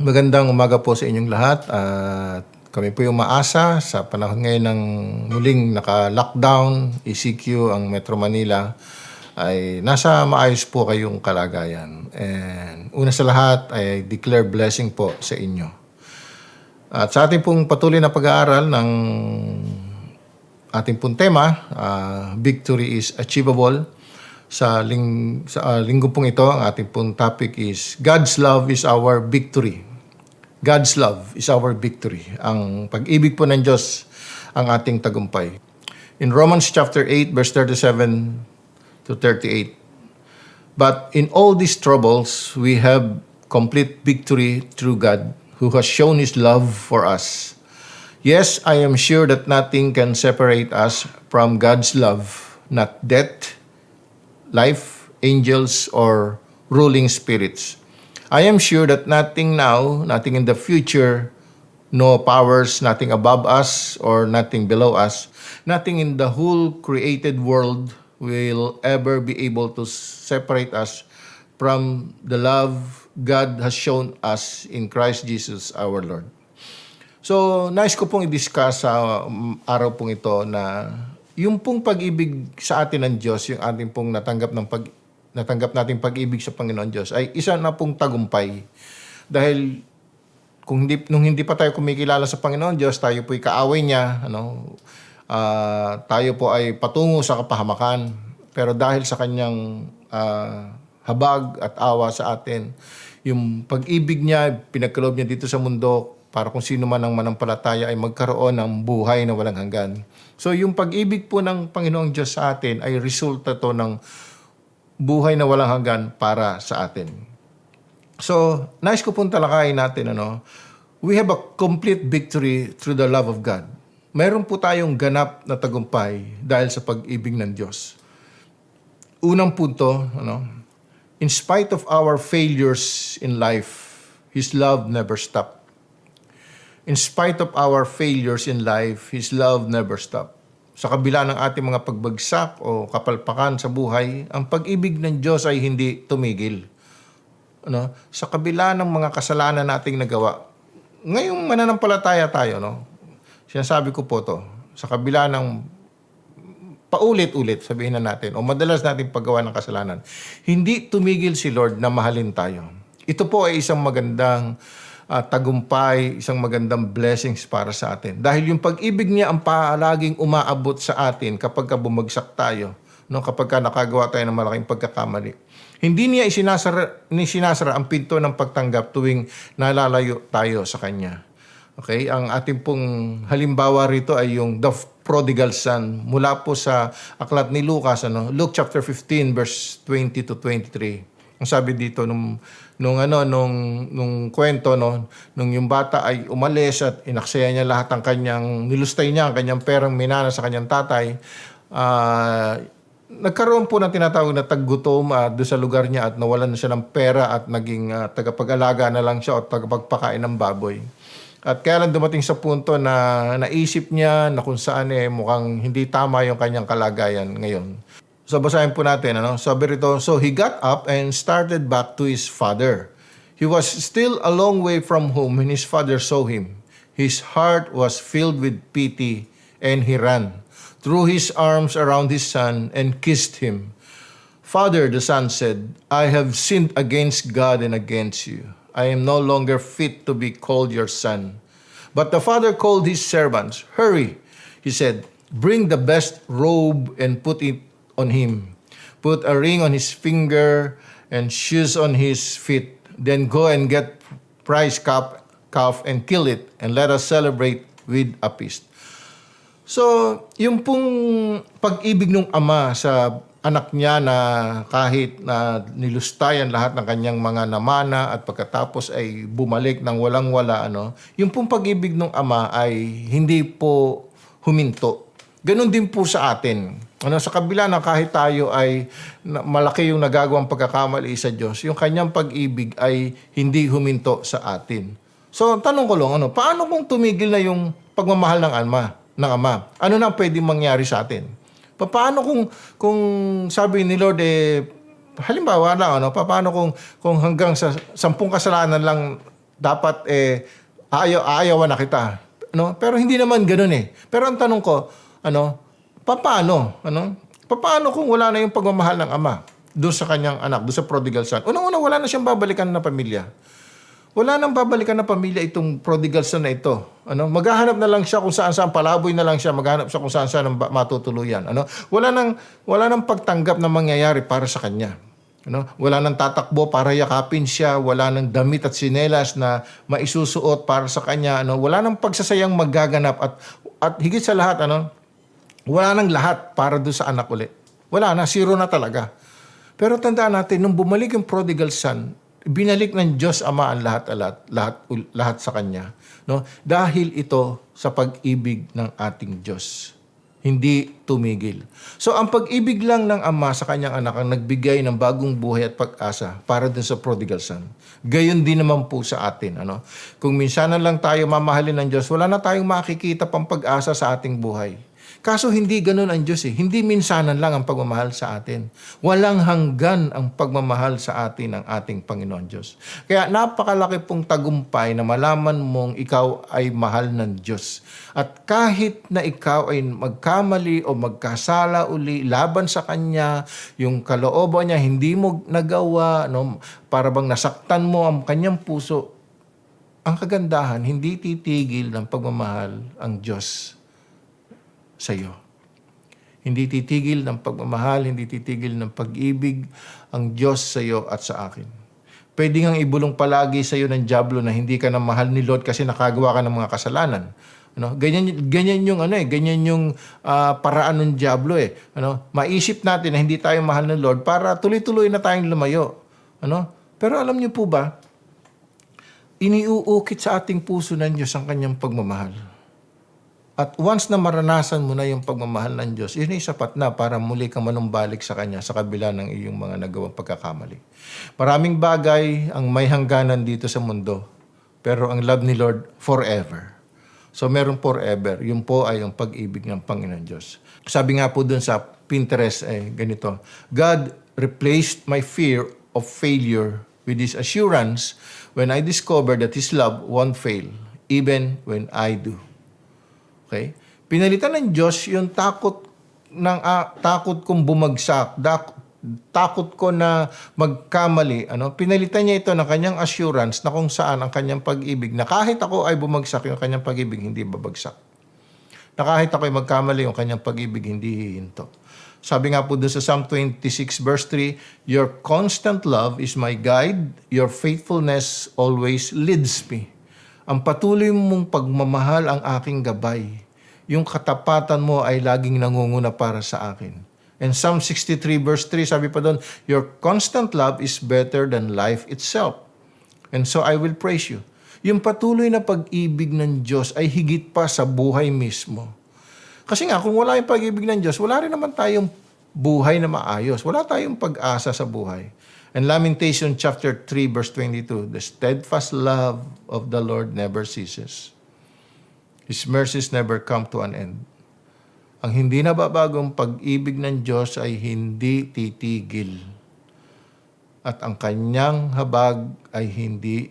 Magandang umaga po sa inyong lahat at kami po yung maasa sa panahon ngayon ng muling naka-lockdown, ECQ ang Metro Manila ay nasa maayos po kayong kalagayan. And una sa lahat ay declare blessing po sa inyo. At sa ating pong patuloy na pag-aaral ng ating pong tema, Victory is Achievable. Sa linggo pong ito, ang ating pong topic is God's love is our victory. God's love is our victory. Ang pag-ibig po ng Diyos ang ating tagumpay. In Romans chapter 8 verse 37 to 38. But in all these troubles, we have complete victory through God, who has shown His love for us. Yes, I am sure that nothing can separate us from God's love, not death, life, angels, or ruling spirits. I am sure that nothing now, nothing in the future, no powers, nothing above us or nothing below us, nothing in the whole created world will ever be able to separate us from the love God has shown us in Christ Jesus our Lord. So, nais ko pong i-discuss sa araw pong ito na yung pong pag-ibig sa atin ng Diyos, yung ating pong natanggap nating pag-ibig sa Panginoon Diyos ay isa na pong tagumpay. Dahil nung hindi pa tayo kumikilala sa Panginoon Diyos, tayo po'y kaaway niya, tayo po ay patungo sa kapahamakan. Pero dahil sa kanyang habag at awa sa atin, yung pag-ibig niya, pinagkaloob niya dito sa mundo para kung sino man ang manampalataya ay magkaroon ng buhay na walang hanggan. So yung pag-ibig po ng Panginoong Diyos sa atin ay resulta to ng buhay na walang hanggan para sa atin. So, nais ko pong talakayin natin, we have a complete victory through the love of God. Mayroon po tayong ganap na tagumpay dahil sa pag-ibig ng Diyos. Unang punto, in spite of our failures in life, His love never stopped. In spite of our failures in life, His love never stopped. Sa kabila ng ating mga pagbagsak o kapalpakan sa buhay, ang pag-ibig ng Diyos ay hindi tumigil. Sa kabila ng mga kasalanan nating nagawa, ngayong mananampalataya tayo, sinasabi ko po to, sa kabila ng paulit-ulit, sabihin na natin, o madalas nating paggawa ng kasalanan, hindi tumigil si Lord na mahalin tayo. Ito po ay isang magandang tagumpay, isang magandang blessings para sa atin. Dahil yung pag-ibig niya ang palaging umaabot sa atin kapag bumagsak tayo, kapag nakagawa tayo ng malaking pagkakamali. Hindi niya isinasara ang pinto ng pagtanggap tuwing nalalayo tayo sa Kanya. Okay? Ang ating pong halimbawa rito ay yung the prodigal son. Mula po sa aklat ni Lucas, Luke chapter 15 verse 20 to 23. Ang sabi dito nung kwento, nung yung bata ay umalis at inaksaya niya lahat ng nilustay niya ang kanyang perang minana sa kanyang tatay, nagkaroon po ng tinatawag na taggutom doon sa lugar niya at nawalan na siya ng pera at naging tagapag-alaga na lang siya o tagapagpakain ng baboy. At kaya lang dumating sa punto na naisip niya na kung saan mukhang hindi tama yung kanyang kalagayan ngayon. So basahin po natin, sabi rito, so he got up and started back to his father. He was still a long way from home when his father saw him. His heart was filled with pity and he ran, threw his arms around his son and kissed him. Father, the son said, I have sinned against God and against you. I am no longer fit to be called your son. But the father called his servants. Hurry, he said, bring the best robe and put it on him. Put a ring on his finger and shoes on his feet. Then go and get prize calf and kill it, and let us celebrate with a feast. So, yung pong pag-ibig ng ama sa anak niya na kahit na nilustayan lahat ng kanyang mga namana at pagkatapos ay bumalik ng walang-wala, yung pong pag-ibig ng ama ay hindi po huminto. Ganon din po sa atin. Sa kabila na kahit tayo ay malaki yung nagagawang pagkakamali sa Diyos, yung kanyang pag-ibig ay hindi huminto sa atin. So, tanong ko lang, paano kung tumigil na yung pagmamahal ng ama? Ano na pwedeng mangyari sa atin? Paano kung sabi ni Lord, halimbawa lang, paano kung hanggang sa 10 kasalanan lang dapat aayawan na kita. Ano? Pero hindi naman ganoon eh. Pero ang tanong ko, paano? Paano kung wala na yung pagmamahal ng ama doon sa kanyang anak, doon sa prodigal son? Unang-una, wala na siyang babalikan na pamilya. Wala nang babalikan na pamilya itong prodigal son na ito. Maghahanap na lang siya kung saan-saan, palaboy na lang siya, maghahanap siya kung saan-saan matutuluyan. Wala nang pagtanggap na mangyayari para sa kanya. Wala nang tatakbo para yakapin siya, wala nang damit at sinelas na maisusuot para sa kanya. Wala nang pagsasayang magaganap at higit sa lahat, wala nang lahat para doon sa anak ulit. Wala na, zero na talaga. Pero tandaan natin, nung bumalik yung prodigal son, binalik ng Diyos Ama ang lahat sa kanya, dahil ito sa pag-ibig ng ating Diyos. Hindi tumigil. So ang pag-ibig lang ng Ama sa kanyang anak ang nagbigay ng bagong buhay at pag-asa para dun sa prodigal son. Gayon din naman po sa atin. Kung minsanan lang tayo mamahalin ng Diyos, wala na tayong makikita pang pag-asa sa ating buhay. Kaso hindi ganun ang Diyos eh. Hindi minsanan lang ang pagmamahal sa atin. Walang hanggan ang pagmamahal sa atin ng ating Panginoon Diyos. Kaya napakalaki pong tagumpay na malaman mong ikaw ay mahal ng Diyos. At kahit na ikaw ay magkamali o magkasala uli laban sa Kanya, yung kalooban niya hindi mo nagawa, para bang nasaktan mo ang Kanyang puso, ang kagandahan, hindi titigil ng pagmamahal ang Diyos sa iyo. Hindi titigil ng pagmamahal, hindi titigil ng pag-ibig ang Diyos sa iyo at sa akin. Pwede ngang ibulong palagi sa iyo ng dyablo na hindi ka na mahal ni Lord kasi nakagawa ka ng mga kasalanan. Ganyan yung paraan ng dyablo eh. Maisip natin na hindi tayo mahal ng Lord para tuloy-tuloy na tayong lumayo. Pero alam niyo po ba, iniuukit sa ating puso ng Diyos ang kanyang pagmamahal. At once na maranasan mo na yung pagmamahal ng Diyos, yun ay sapat na para muli kang manumbalik sa Kanya sa kabila ng iyong mga nagawang pagkakamali. Maraming bagay ang may hangganan dito sa mundo, pero ang love ni Lord forever. So meron forever, yun po ay ang pag-ibig ng Panginoon Diyos. Sabi nga po dun sa Pinterest ganito, God replaced my fear of failure with His assurance when I discovered that His love won't fail, even when I do. Okay? Pinalitan ng Diyos yung takot kong bumagsak, takot ko na magkamali. Pinalitan niya ito ng kanyang assurance na kung saan ang kanyang pag-ibig, na kahit ako ay bumagsak, yung kanyang pag-ibig hindi babagsak. Na kahit ako ay magkamali, yung kanyang pag-ibig hindi hihinto. Sabi nga po doon sa Psalm 26 verse 3, Your constant love is my guide, your faithfulness always leads me. Ang patuloy mong pagmamahal ang aking gabay. Yung katapatan mo ay laging nangunguna para sa akin. And Psalm 63 verse 3, sabi pa doon, Your constant love is better than life itself. And so I will praise you. Yung patuloy na pag-ibig ng Diyos ay higit pa sa buhay mismo. Kasi nga, kung wala yung pag-ibig ng Diyos, wala rin naman tayong buhay na maayos. Wala tayong pag-asa sa buhay. And Lamentation chapter 3 verse 22, the steadfast love of the Lord never ceases. His mercies never come to an end. Ang hindi nababagong pag-ibig ng Diyos ay hindi titigil. At ang kanyang habag ay hindi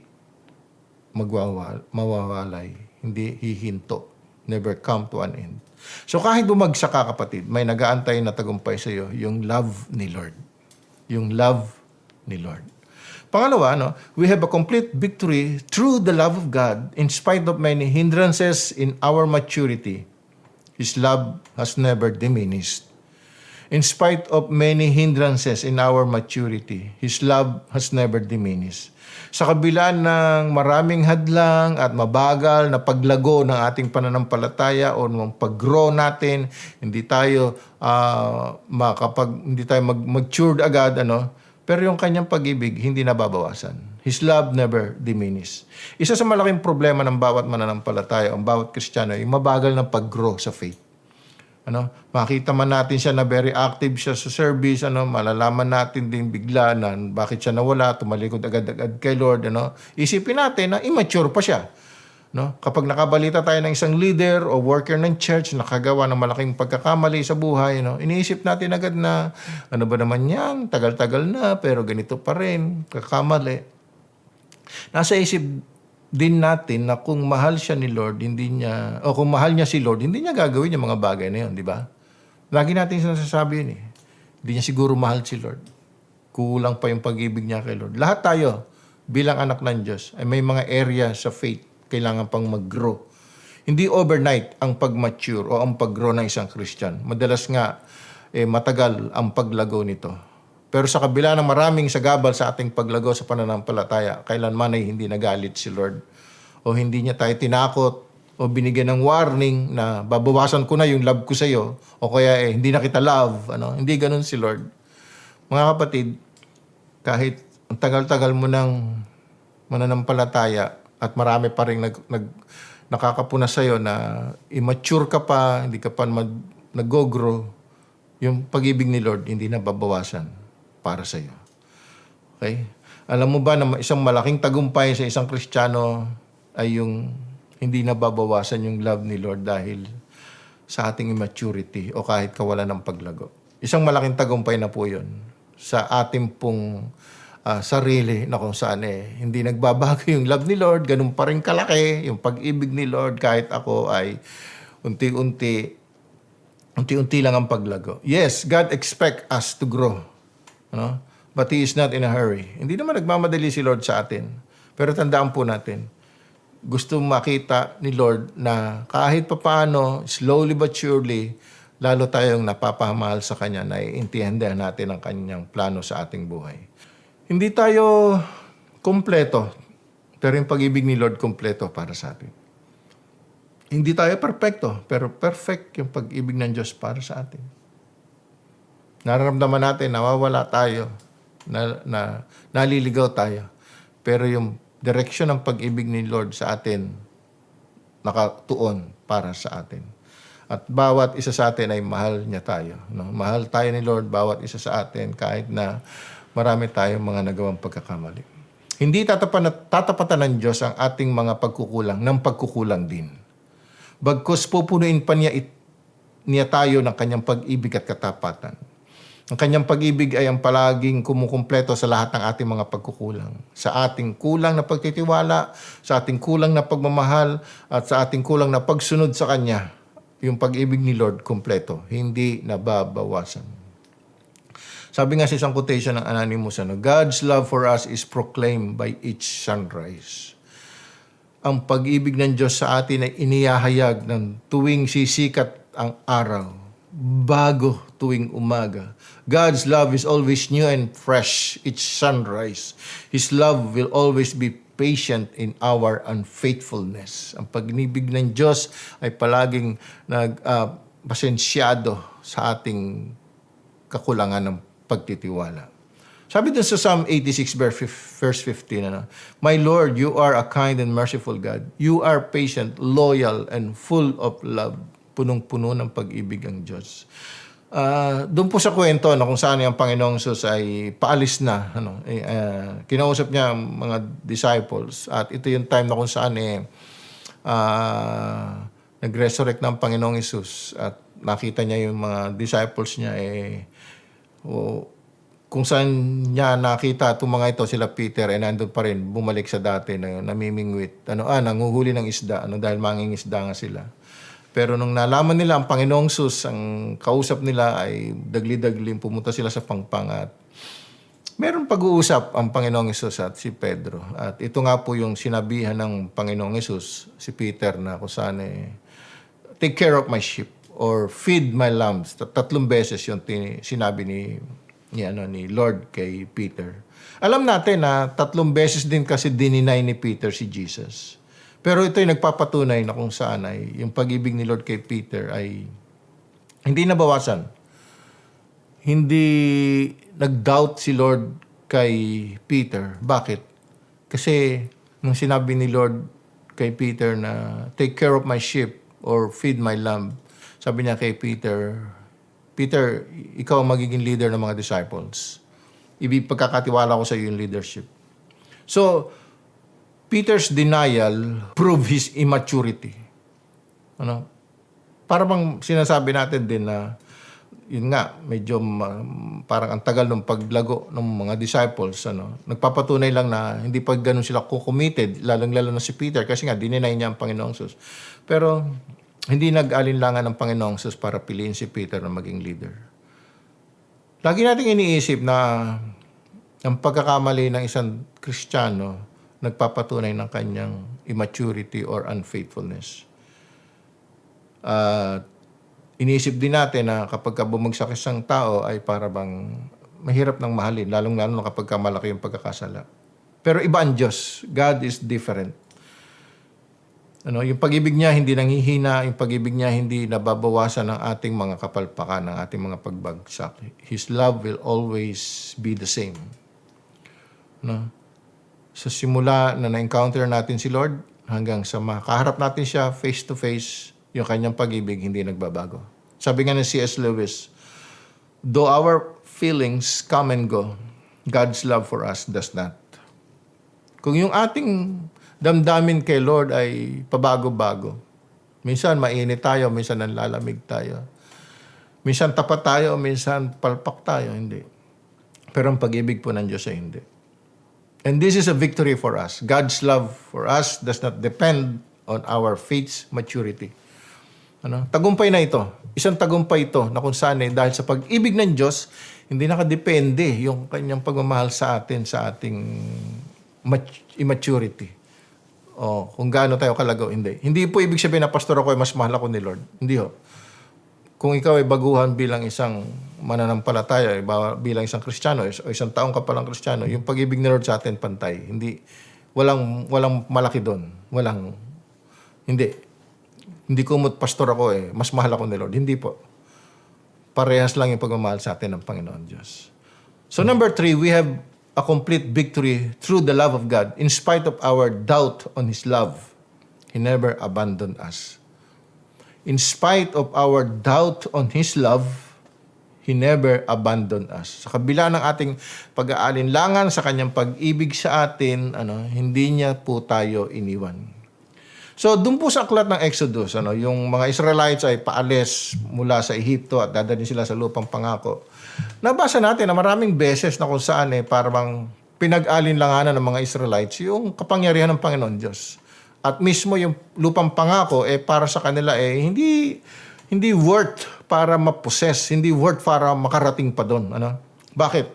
mawawalay, hindi hihinto, never come to an end. So kahit bumagsak ka kapatid, may nag-aantay na tagumpay sa iyo, yung love ni Lord. Yung love ni Lord. Pangalawa, we have a complete victory through the love of God in spite of many hindrances in our maturity. His love has never diminished. In spite of many hindrances in our maturity, His love has never diminished. Sa kabila ng maraming hadlang at mabagal na paglago ng ating pananampalataya o ng pag-grow natin, hindi tayo mag-matured agad, pero yung kanyang pag-ibig hindi nababawasan. His love never diminishes. Isa sa malaking problema ng bawat mananampalataya, ang bawat Kristiyano, ay mabagal ng pag-grow sa faith. Makita man natin siya na very active siya sa service, malalaman natin din bigla na bakit siya nawala, tumalikod agad-agad kay Lord, Isipin natin na immature pa siya. Kapag nakabalita tayo ng isang leader o worker ng church nakagawa ng malaking pagkakamali sa buhay, iniisip natin agad na ano ba naman yan, tagal-tagal na pero ganito pa rin, kakamali. Nasa isip din natin na kung mahal siya ni Lord, kung mahal niya si Lord, hindi niya gagawin yung mga bagay na yun, di ba? Lagi natin sinasasabi yun eh. Hindi niya siguro mahal si Lord. Kulang pa yung pag-ibig niya kay Lord. Lahat tayo, bilang anak ng Diyos, ay may mga area sa faith kailangan pang mag-grow. Hindi overnight ang pag-mature o ang pag-grow ng isang Christian. Madalas nga, matagal ang paglago nito. Pero sa kabila ng maraming sagabal sa ating paglago sa pananampalataya, kailanman ay hindi nagalit si Lord o hindi niya tayo tinakot o binigyan ng warning na babawasan ko na yung love ko sa iyo o kaya hindi na kita love. Hindi ganun si Lord. Mga kapatid, kahit ang tagal-tagal mo ng mananampalataya at marami pa rin nakakapuna sa iyo na immature ka pa, hindi ka pa nag-grow, yung pag-ibig ni Lord hindi na babawasan para sa iyo. Okay? Alam mo ba na isang malaking tagumpay sa isang Kristiyano ay yung hindi nababawasan yung love ni Lord dahil sa ating immaturity o kahit kawalan ng paglago. Isang malaking tagumpay na po yun sa ating pong sarili na kung saan hindi nagbabago yung love ni Lord, ganun pa rin kalaki yung pag-ibig ni Lord kahit ako ay unti-unti lang ang paglago. Yes, God expect us to grow. But He is not in a hurry. Hindi naman nagmamadali si Lord sa atin. Pero tandaan po natin, gusto makita ni Lord na kahit papaano, slowly but surely, lalo tayong napapahamahal sa Kanya, naiintindihan natin ang Kanyang plano sa ating buhay. Hindi tayo kompleto, pero yung pag-ibig ni Lord kompleto para sa atin. Hindi tayo perfecto, pero perfect yung pag-ibig ng Diyos para sa atin. Nararamdaman natin, nawawala tayo, na naliligaw tayo. Pero yung direksyon ng pag-ibig ni Lord sa atin, nakatuon para sa atin. At bawat isa sa atin ay mahal niya tayo. Mahal tayo ni Lord, bawat isa sa atin, kahit na marami tayong mga nagawang pagkakamali. Hindi tatapatan ng Diyos ang ating mga pagkukulang ng pagkukulang din. Bagkus pupunuin pa niya tayo ng kanyang pag-ibig at katapatan. Ang kanyang pag-ibig ay ang palaging kumukumpleto sa lahat ng ating mga pagkukulang. Sa ating kulang na pagtitiwala, sa ating kulang na pagmamahal, at sa ating kulang na pagsunod sa Kanya, yung pag-ibig ni Lord kumpleto, hindi nababawasan. Sabi nga sa isang quotation ng Anonymous, God's love for us is proclaimed by each sunrise. Ang pag-ibig ng Diyos sa atin ay inihahayag ng tuwing sisikat ang araw, bago tuwing umaga. God's love is always new and fresh each sunrise. His love will always be patient in our unfaithfulness. Ang pag-ibig ng Diyos ay palaging pasensyado sa ating kakulangan ng pagtitiwala. Sabi dun sa Psalm 86 verse 15, My Lord, you are a kind and merciful God. You are patient, loyal, and full of love. Punong-puno ng pag-ibig ang Diyos. Doon po sa kwento kung saan yung Panginoong Jesus ay paalis na, kinausap niya ang mga disciples at ito yung time na kung saan nag-resurrect ng Panginoong Jesus at nakita niya yung mga disciples niya kung saan niya nakita itong mga ito, sila Peter nandun pa rin, bumalik sa dati na namimingwit, nanguhuli ng isda, dahil mangingisda nga sila. Pero nung nalaman nila ang Panginoong Sus, ang kausap nila ay dagli-dagling, pumunta sila sa pangpang at meron pag-uusap ang Panginoong Isus at si Pedro. At ito nga po yung sinabihan ng Panginoong Isus, si Peter, na kung saan take care of my sheep or feed my lambs. Tatlong beses yung sinabi ni Lord kay Peter. Alam natin na tatlong beses din kasi dininay ni Peter si Jesus. Pero ito yung nagpapatunay na kung saan ay yung pag-ibig ni Lord kay Peter ay hindi nabawasan. Hindi nag-doubt si Lord kay Peter. Bakit? Kasi nung sinabi ni Lord kay Peter na take care of my sheep or feed my lamb, sabi niya kay Peter, Peter, ikaw ang magiging leader ng mga disciples. Pagkakatiwala ko sa iyo yung leadership. So, Peter's denial proved his immaturity. Para bang sinasabi natin din na, yun nga, medyo parang ang tagal ng paglago ng mga disciples, nagpapatunay lang na hindi pa ganun sila committed, lalong-lalo na si Peter kasi nga dininay niya ang Panginoong Sus. Pero hindi nag-alinlangan ng Panginoong Sus para piliin si Peter na maging leader. Lagi nating iniisip na ang pagkakamali ng isang Kristiyano nagpapatunay ng kanyang immaturity or unfaithfulness. Iniisip din natin na kapag bumagsak isang tao ay para bang mahirap nang mahalin, lalong-lalo na kapag malaki yung pagkakasala. Pero iba ang Diyos. God is different. Yung pag-ibig niya hindi nanghihina, yung pag-ibig niya hindi nababawasan ng ating mga kapalpakan, ng ating mga pagbagsak. His love will always be the same. Sa simula na na-encounter natin si Lord, hanggang sa makaharap natin siya face to face, yung kanyang pag-ibig hindi nagbabago. Sabi nga ni C.S. Lewis, though our feelings come and go, God's love for us does not. Kung yung ating damdamin kay Lord ay pabago-bago, minsan mainit tayo, minsan nanlalamig tayo, minsan tapat tayo, minsan palpak tayo, hindi. Pero ang pag-ibig po ng Diyos ay hindi. And this is a victory for us. God's love for us does not depend on our faith's maturity. Tagumpay na ito. Isang tagumpay ito na kung saan dahil sa pag-ibig ng Diyos, hindi nakadepende yung kanyang pagmamahal sa atin, sa ating immaturity. O kung gaano tayo kalagaw, hindi. Hindi po ibig sabihin na pastor ako ay mas mahal ako ni Lord. Hindi ho. Kung ikaw ay baguhan bilang isang mananampalataya, bilang isang Kristiyano, o isang taong ka palang Kristiyano, yung pag-ibig ni Lord sa atin pantay. Walang malaki doon. Hindi kumot pastor ako mas mahal ako ni Lord. Hindi po. Parehas lang yung pagmamahal sa atin ng Panginoon Diyos. So number 3, we have a complete victory through the love of God. In spite of our doubt on His love, He never abandoned us. In spite of our doubt on His love, He never abandoned us. Sa kabila ng ating pag-aalinlangan sa Kanyang pag-ibig sa atin, hindi niya po tayo iniwan. So, doon po sa aklat ng Exodus, yung mga Israelites ay paalis mula sa Ehipto at dadalhin sila sa lupang pangako. Nabasa natin na maraming beses na kung saan parang pinag-alinlanganan ng mga Israelites yung kapangyarihan ng Panginoon Diyos. At mismo yung lupang pangako para sa kanila hindi worth para ma-possess, hindi worth para makarating pa doon. Bakit?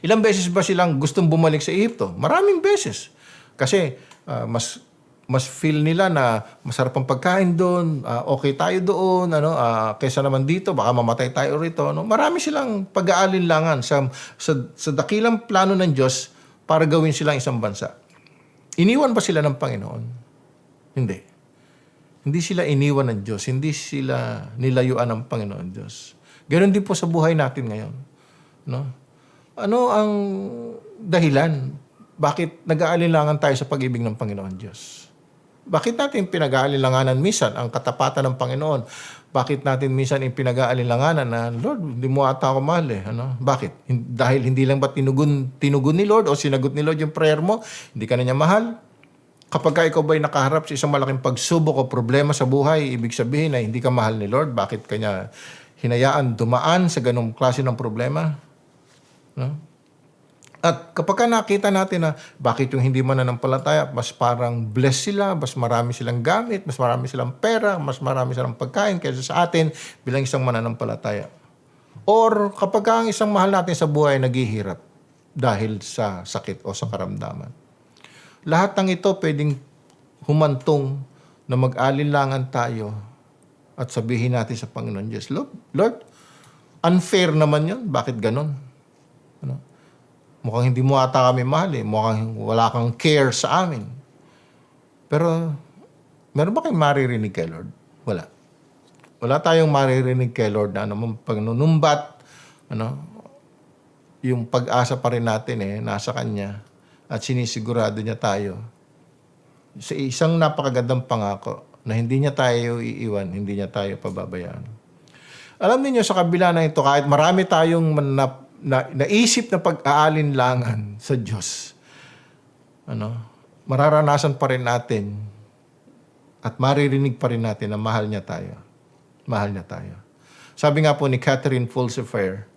Ilang beses ba silang gustong bumalik sa Ehipto? Maraming beses. Kasi mas feel nila na masarap ang pagkain doon, okay tayo doon, kaysa naman dito, baka mamatay tayo rito. Marami silang pag-aalinlangan sa dakilang plano ng Diyos para gawin silang isang bansa. Iniwan ba sila ng Panginoon? Hindi. Hindi sila iniwan ng Diyos. Hindi sila nilayuan ng Panginoon Diyos. Ganon din po sa buhay natin ngayon. Ano ang dahilan? Bakit nag-aalinlangan tayo sa pag-ibig ng Panginoon Diyos? Bakit natin pinag-aalinlanganan minsan ang katapatan ng Panginoon? Bakit natin minsan pinag-aalinlanganan na, Lord, hindi mo ata ako mahal Bakit? Dahil hindi lang ba tinugon ni Lord o sinagot ni Lord yung prayer mo, hindi ka na niya mahal? Kapag ikaw ba'y nakaharap sa isang malaking pagsubok o problema sa buhay, ibig sabihin na hindi ka mahal ni Lord, bakit kanya hinayaan dumaan sa ganong klase ng problema? At kapag nakita natin na bakit yung hindi mananampalataya, mas parang blessed sila, mas marami silang gamit, mas marami silang pera, mas marami silang pagkain kaysa sa atin bilang isang mananampalataya. Or kapag ang isang mahal natin sa buhay naghihirap dahil sa sakit o sa karamdaman. Lahat ng ito pwedeng humantong na mag-alinlangan tayo at sabihin natin sa Panginoon Diyos, Lord, unfair naman yun. Bakit ganon? Mukhang hindi mo ata kami mahal Mukhang wala kang care sa amin. Pero, meron ba kayong maririnig kay Lord? Wala. Wala tayong maririnig kay Lord na pagnunumbat, yung pag-asa pa rin natin nasa Kanya at sinisigurado niya tayo sa isang napakagandang pangako na hindi niya tayo iiwan, hindi niya tayo pababayaan. Alam niyo sa kabila na ito, kahit marami tayong naisip na pag-aalinlangan sa Diyos, mararanasan pa rin natin at maririnig pa rin natin na mahal niya tayo. Mahal niya tayo. Sabi nga po ni Catherine Pulsifer,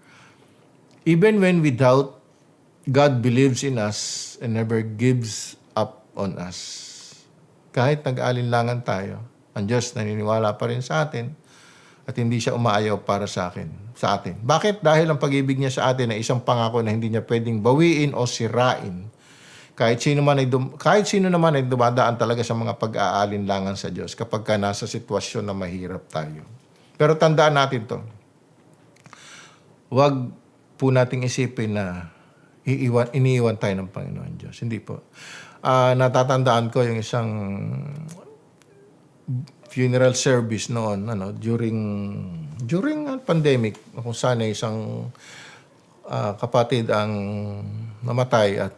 Even when we doubt, God believes in us and never gives up on us. Kahit nag-aalinlangan tayo, ang Diyos naniniwala pa rin sa atin at hindi siya umaayaw para sa atin. Bakit? Dahil ang pag-ibig niya sa atin ay isang pangako na hindi niya pwedeng bawiin o sirain. Kahit sino naman ay dumadaan talaga sa mga pag-aalinlangan sa Diyos kapag ka nasa sitwasyon na mahirap tayo. Pero tandaan natin to. Huwag po nating isipin na iniiwan tayo ng Panginoon Diyos. Hindi po. Natatandaan ko yung isang funeral service noon, during pandemic, kung saan isang kapatid ang namatay at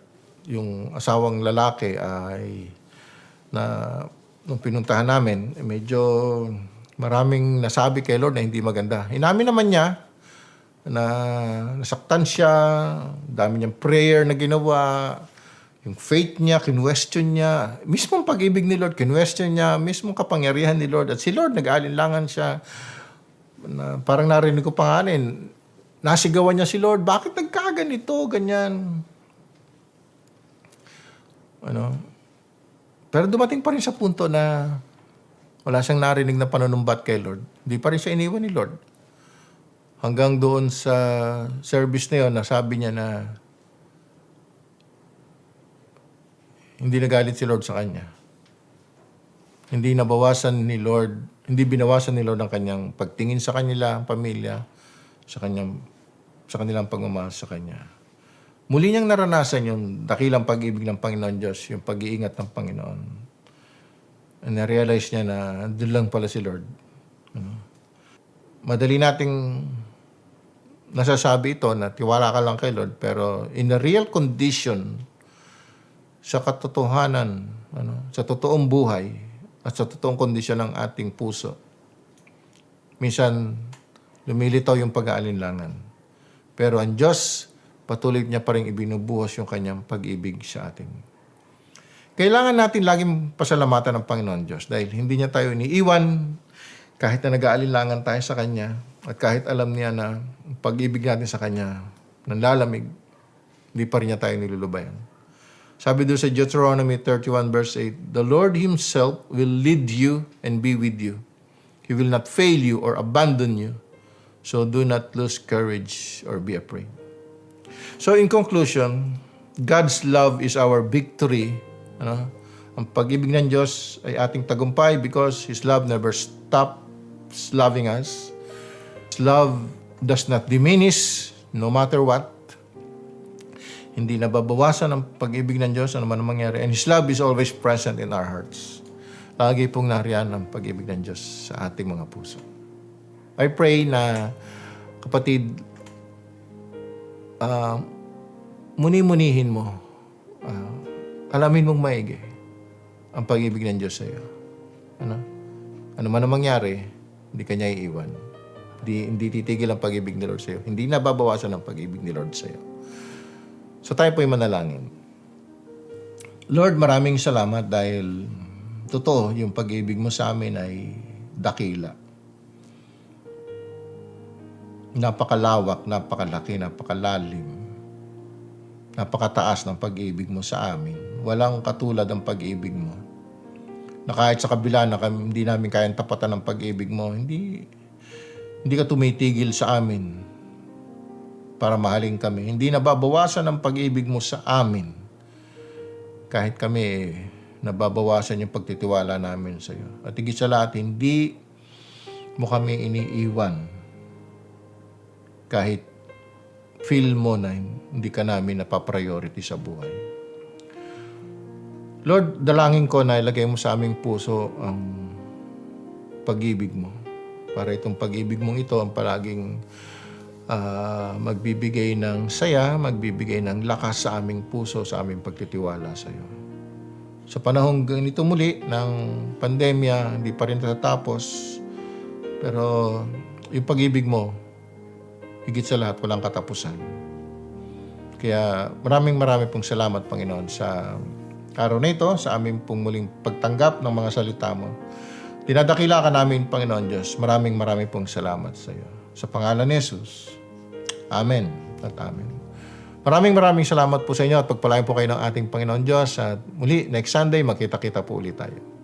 yung asawang lalaki ay nung pinuntahan namin, medyo maraming nasabi kay Lord na hindi maganda. Inamin naman niya na nasaktan siya, dami niyang prayer na ginawa, yung faith niya, kinwestiyon niya, mismong pag-ibig ni Lord, kinwestiyon niya, mismong kapangyarihan ni Lord. At si Lord, nag-aalinlangan siya. Parang narinig ko pa nga nasigawan niya si Lord, bakit nagkaganito, ganyan. Pero dumating pa rin sa punto na wala siyang narinig na panunumbat kay Lord. Hindi pa rin siya iniwan ni Lord. Hanggang doon sa service na yun, nasabi niya na hindi nagalit si Lord sa kanya. Hindi binawasan ni Lord ang kanyang pagtingin sa kanila, pamilya, sa kanilang pagmamahal sa kanya. Muli niyang naranasan yung dakilang pag-ibig ng Panginoon Diyos, yung pag-iingat ng Panginoon. And na-realize niya na doon lang pala si Lord. Madali nating nasasabi ito na tiwala ka lang kay Lord, pero in a real condition, sa katotohanan, sa totoong buhay, at sa totoong kondisyon ng ating puso, minsan lumilitaw yung pag-aalinlangan. Pero ang Diyos, patuloy niya pa rin ibinubuhos yung kanyang pag-ibig sa atin. Kailangan natin laging pasalamatan ng Panginoon Diyos dahil hindi niya tayo iniiwan kahit na nag-aalinlangan tayo sa Kanya at kahit alam niya na pag-ibig natin sa Kanya nanlalamig, hindi pa rin niya tayo nilulubayan. Sabi doon sa Deuteronomy 31 verse 8, "The Lord Himself will lead you and be with you. He will not fail you or abandon you. So do not lose courage or be afraid." So in conclusion, God's love is our victory. Ang pag-ibig ng Diyos ay ating tagumpay because His love never stops loving us. His love does not diminish no matter what. Hindi nababawasan ang pag-ibig ng Diyos ano man ang mangyari. And His love is always present in our hearts. Lagi pong nariyan ang pag-ibig ng Diyos sa ating mga puso. I pray na, kapatid, muni-munihin mo, alamin mong maigi ang pag-ibig ng Diyos sa iyo. Ano man ang mangyari, hindi ka niya iiwan. Hindi titigil ang pag-ibig ni Lord sa iyo. Hindi nababawasan ang pag-ibig ni Lord sa iyo. So tayo po'y manalangin. Lord, maraming salamat dahil totoo, yung pag-ibig mo sa amin ay dakila. Napakalawak, napakalaki, napakalalim. Napakataas ng pag-ibig mo sa amin. Walang katulad ang pag-ibig mo. Na kahit sa kabila na hindi namin kayang tapatan ng pag-ibig mo, hindi ka tumitigil sa amin para mahalin kami. Hindi nababawasan ang pag-ibig mo sa amin. Kahit kami, nababawasan yung pagtitiwala namin sa iyo. At higit sa lahat, hindi mo kami iniiwan. Kahit feel mo na hindi ka namin napapriority sa buhay. Lord, dalangin ko na ilagay mo sa aming puso ang pag-ibig mo. Para itong pag-ibig mong ito ang palaging magbibigay ng saya, magbibigay ng lakas sa aming puso, sa aming pagtitiwala sa iyo. Sa panahong ganito muli ng pandemya, hindi pa rin natatapos, pero yung pag-ibig mo, higit sa lahat, walang katapusan. Kaya marami pong salamat, Panginoon, sa araw na ito, sa aming pong muling pagtanggap ng mga salita mo. Dinadakila ka namin, Panginoon Diyos. Maraming pong salamat sa iyo. Sa pangalan ni Jesus. Amen. at amen. Maraming salamat po sa inyo at pagpalain po kayo ng ating Panginoon Diyos. At muli, next Sunday, magkita-kita po ulit tayo.